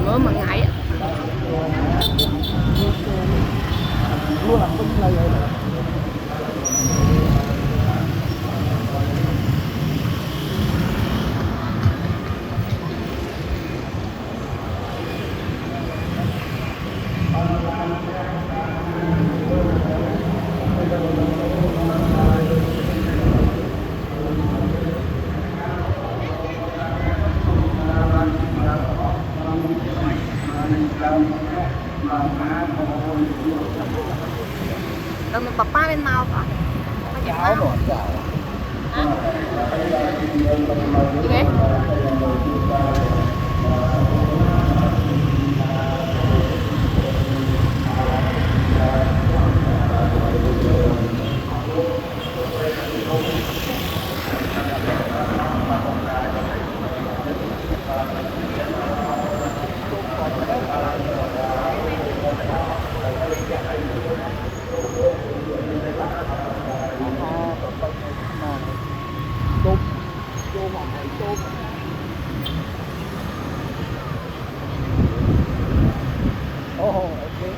Mới mà ngày á. Luôn làm cái này rồi. Tao papa bên màu hả? Có chả Cháo màu. rồi, cháo. Hả? Gì vậy? Tôm, tôm hoặc là tôm. Oh, okay.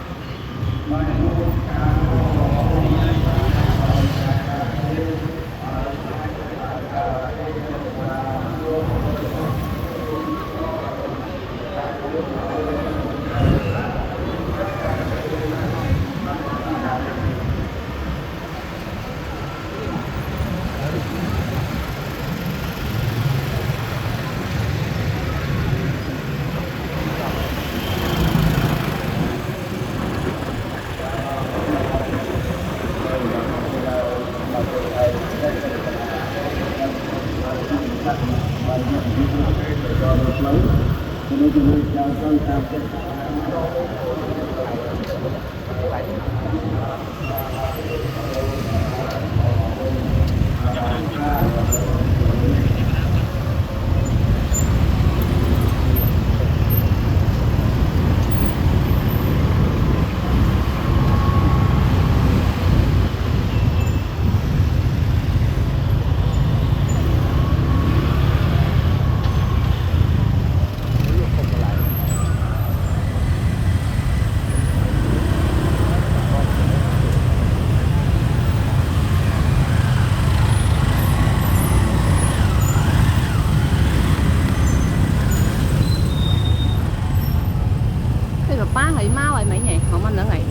Cái papa thì mau rồi mấy nhỉ? Không ăn nữa ngày.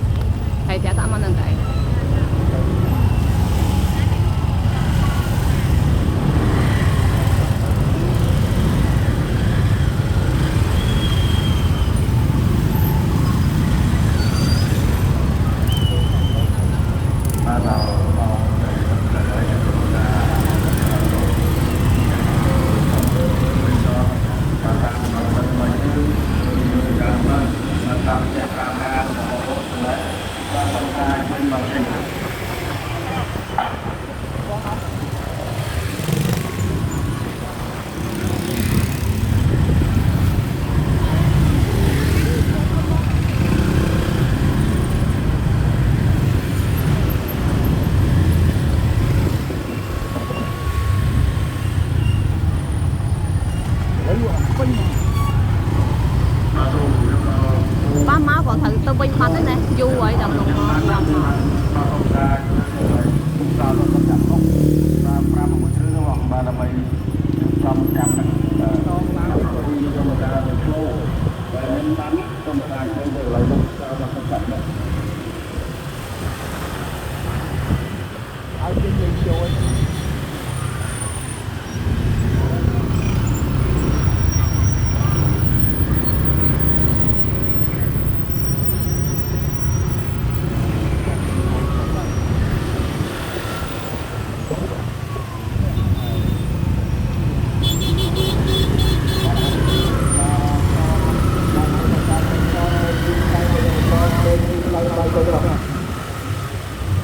Thầy chả tao ăn nữa ngày. Ba máu còn thử tao vinh bánh đấy nè, du vậy đồng đồng đồng.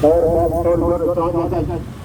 Tôi